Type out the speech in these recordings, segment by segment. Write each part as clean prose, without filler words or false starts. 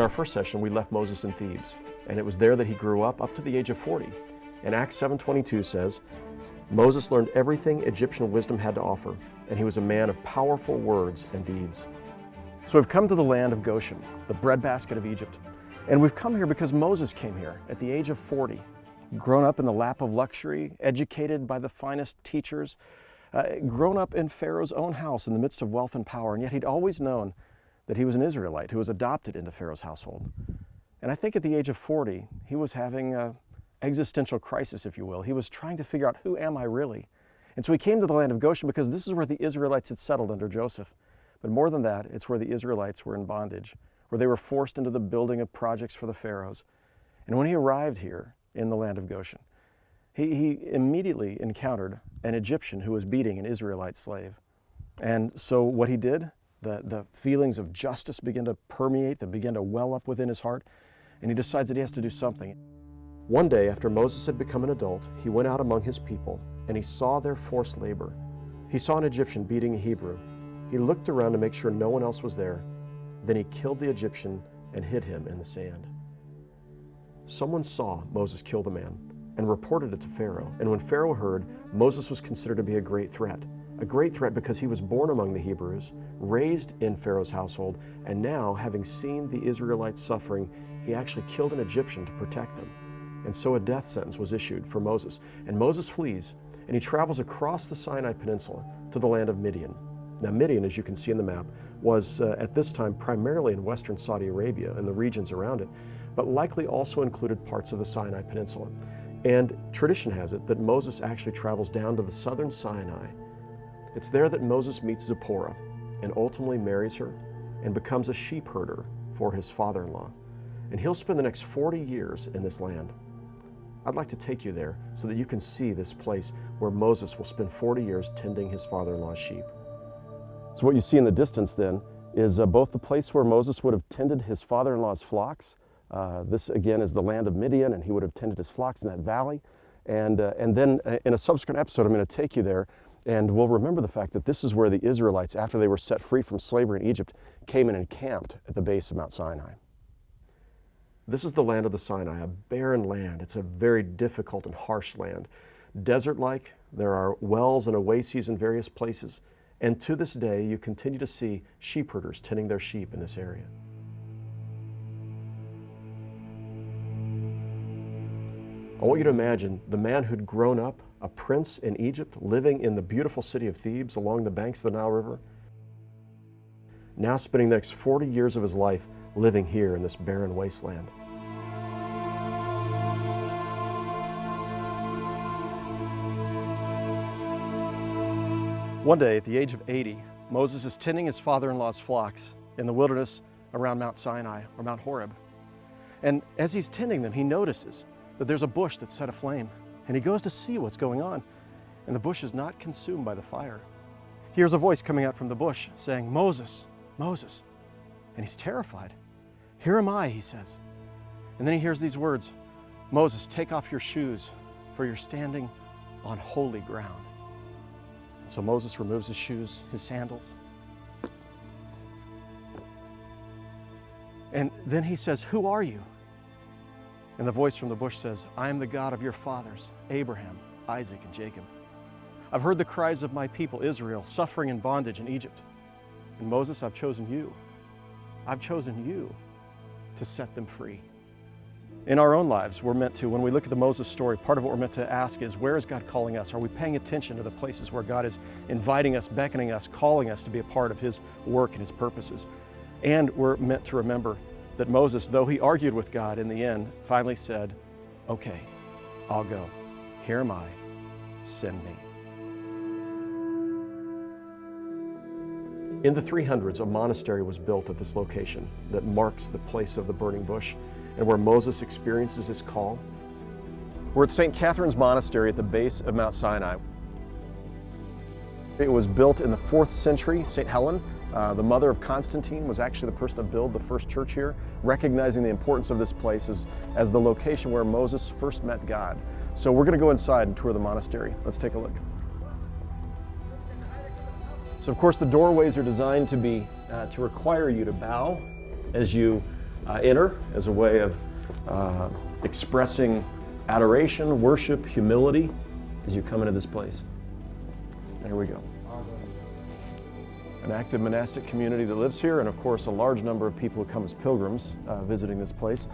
our first session, we left Moses in Thebes, and it was there that he grew up to the age of 40. And Acts 7:22 says, Moses learned everything Egyptian wisdom had to offer, and he was a man of powerful words and deeds. So we've come to the land of Goshen, the breadbasket of Egypt. And we've come here because Moses came here at the age of 40, grown up in the lap of luxury, educated by the finest teachers, grown up in Pharaoh's own house in the midst of wealth and power, and yet he'd always known that he was an Israelite who was adopted into Pharaoh's household. And I think at the age of 40, he was having an existential crisis, if you will. He was trying to figure out, who am I really? And so he came to the land of Goshen because this is where the Israelites had settled under Joseph. But more than that, it's where the Israelites were in bondage, where they were forced into the building of projects for the pharaohs. And when he arrived here in the land of Goshen, he immediately encountered an Egyptian who was beating an Israelite slave. And so what he did, the feelings of justice begin to permeate, they begin to well up within his heart, and he decides that he has to do something. One day, after Moses had become an adult, he went out among his people, and he saw their forced labor. He saw an Egyptian beating a Hebrew. He looked around to make sure no one else was there. Then he killed the Egyptian and hid him in the sand. Someone saw Moses kill the man and reported it to Pharaoh. And when Pharaoh heard, Moses was considered to be a great threat because he was born among the Hebrews, raised in Pharaoh's household, and now, having seen the Israelites suffering, he actually killed an Egyptian to protect them. And so a death sentence was issued for Moses. And Moses flees, and he travels across the Sinai Peninsula to the land of Midian. Now, Midian, as you can see in the map, was at this time primarily in western Saudi Arabia and the regions around it, but likely also included parts of the Sinai Peninsula. And tradition has it that Moses actually travels down to the southern Sinai. It's there that Moses meets Zipporah and ultimately marries her and becomes a sheep herder for his father-in-law. And he'll spend the next 40 years in this land. I'd like to take you there so that you can see this place where Moses will spend 40 years tending his father-in-law's sheep. So what you see in the distance then is both the place where Moses would have tended his father-in-law's flocks. This again is the land of Midian, and he would have tended his flocks in that valley. And then in a subsequent episode, I'm going to take you there, and we'll remember the fact that this is where the Israelites, after they were set free from slavery in Egypt, came in and camped at the base of Mount Sinai. This is the land of the Sinai, a barren land. It's a very difficult and harsh land. Desert-like, there are wells and oases in various places. And to this day, you continue to see sheep herders tending their sheep in this area. I want you to imagine the man who'd grown up, a prince in Egypt, living in the beautiful city of Thebes along the banks of the Nile River, now spending the next 40 years of his life living here in this barren wasteland. One day, at the age of 80, Moses is tending his father-in-law's flocks in the wilderness around Mount Sinai, or Mount Horeb. And as he's tending them, he notices that there's a bush that's set aflame, and he goes to see what's going on, and the bush is not consumed by the fire. He hears a voice coming out from the bush saying, "Moses, Moses," and he's terrified. "Here am I," he says. And then he hears these words, "Moses, take off your shoes, for you're standing on holy ground." So Moses removes his shoes, his sandals. And then he says, "Who are you?" And the voice from the bush says, "I am the God of your fathers, Abraham, Isaac, and Jacob. I've heard the cries of my people, Israel, suffering in bondage in Egypt. And Moses, I've chosen you. I've chosen you to set them free." In our own lives, we're meant to, when we look at the Moses story, part of what we're meant to ask is, where is God calling us? Are we paying attention to the places where God is inviting us, beckoning us, calling us to be a part of His work and His purposes? And we're meant to remember that Moses, though he argued with God in the end, finally said, "Okay, I'll go. Here am I. Send me." In the 300s, a monastery was built at this location that marks the place of the burning bush and where Moses experiences his call. We're at St. Catherine's Monastery at the base of Mount Sinai. It was built in the 4th century. St. Helen, the mother of Constantine, was actually the person to build the first church here, recognizing the importance of this place as the location where Moses first met God. So we're going to go inside and tour the monastery. Let's take a look. So of course the doorways are designed to require you to bow as you enter as a way of expressing adoration, worship, humility as you come into this place. There we go. An active monastic community that lives here, and of course a large number of people who come as pilgrims visiting this place.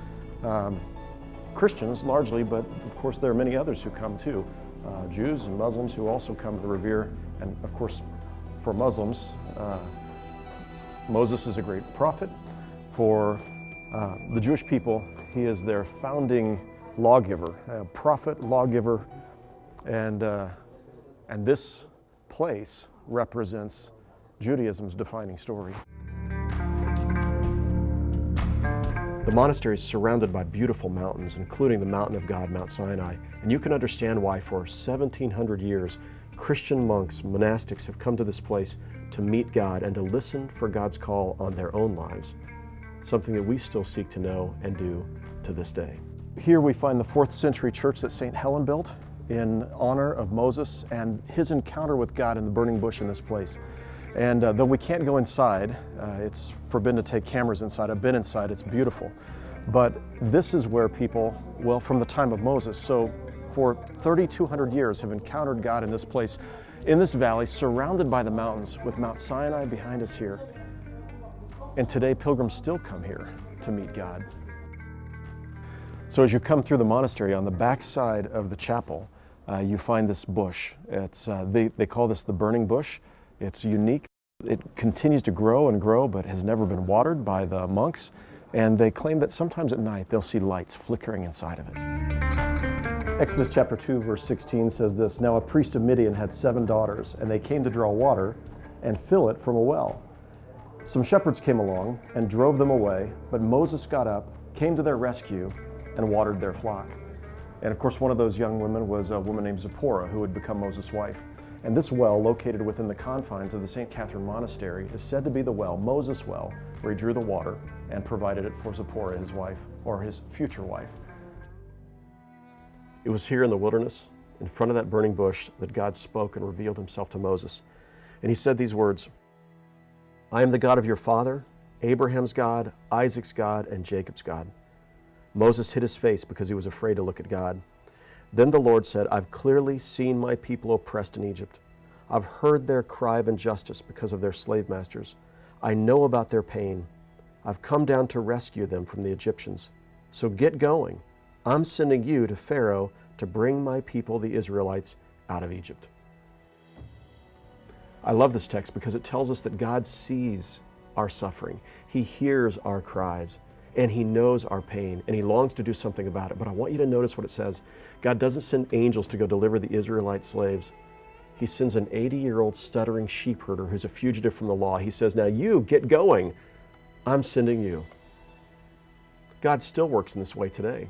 Christians largely, but of course there are many others who come too. Jews and Muslims who also come to revere, and of course for Muslims, Moses is a great prophet. For the Jewish people, he is their founding lawgiver, a prophet, lawgiver, and this place represents Judaism's defining story. The monastery is surrounded by beautiful mountains, including the mountain of God, Mount Sinai, and you can understand why for 1,700 years Christian monks, monastics have come to this place to meet God and to listen for God's call on their own lives, something that we still seek to know and do to this day. Here we find the 4th century church that St. Helen built in honor of Moses and his encounter with God in the burning bush in this place. And though we can't go inside, it's forbidden to take cameras inside. I've been inside, it's beautiful. But this is where people, well, from the time of Moses, so for 3,200 years have encountered God in this place, in this valley, surrounded by the mountains, with Mount Sinai behind us here. And today, pilgrims still come here to meet God. So as you come through the monastery, on the back side of the chapel, you find this bush. It's, they call this the burning bush. It's unique. It continues to grow and grow, but has never been watered by the monks. And they claim that sometimes at night they'll see lights flickering inside of it. Exodus chapter 2, verse 16 says this, "Now a priest of Midian had 7 daughters, and they came to draw water and fill it from a well. Some shepherds came along and drove them away, but Moses got up, came to their rescue, and watered their flock." And of course, one of those young women was a woman named Zipporah, who would become Moses' wife. And this well, located within the confines of the St. Catherine Monastery, is said to be the well, Moses' well, where he drew the water and provided it for Zipporah, his wife, or his future wife. It was here in the wilderness, in front of that burning bush, that God spoke and revealed himself to Moses. And he said these words, "I am the God of your father, Abraham's God, Isaac's God, and Jacob's God." Moses hid his face because he was afraid to look at God. Then the Lord said, "I've clearly seen my people oppressed in Egypt. I've heard their cry of injustice because of their slave masters. I know about their pain. I've come down to rescue them from the Egyptians. So get going. I'm sending you to Pharaoh to bring my people, the Israelites, out of Egypt." I love this text because it tells us that God sees our suffering. He hears our cries. And he knows our pain, and he longs to do something about it. But I want you to notice what it says. God doesn't send angels to go deliver the Israelite slaves. He sends an 80-year-old stuttering sheep herder who's a fugitive from the law. He says, "Now you get going. I'm sending you." God still works in this way today.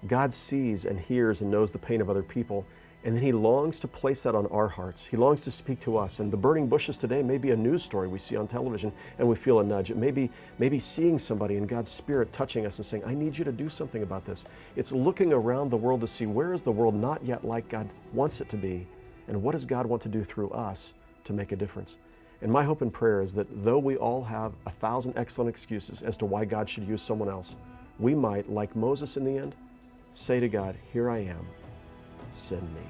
God sees and hears and knows the pain of other people, and then he longs to place that on our hearts. He longs to speak to us. And the burning bushes today may be a news story we see on television and we feel a nudge. It may be seeing somebody in God's Spirit touching us and saying, "I need you to do something about this." It's looking around the world to see where is the world not yet like God wants it to be, and what does God want to do through us to make a difference. And my hope and prayer is that though we all have 1,000 excellent excuses as to why God should use someone else, we might, like Moses in the end, say to God, "Here I am. Send me."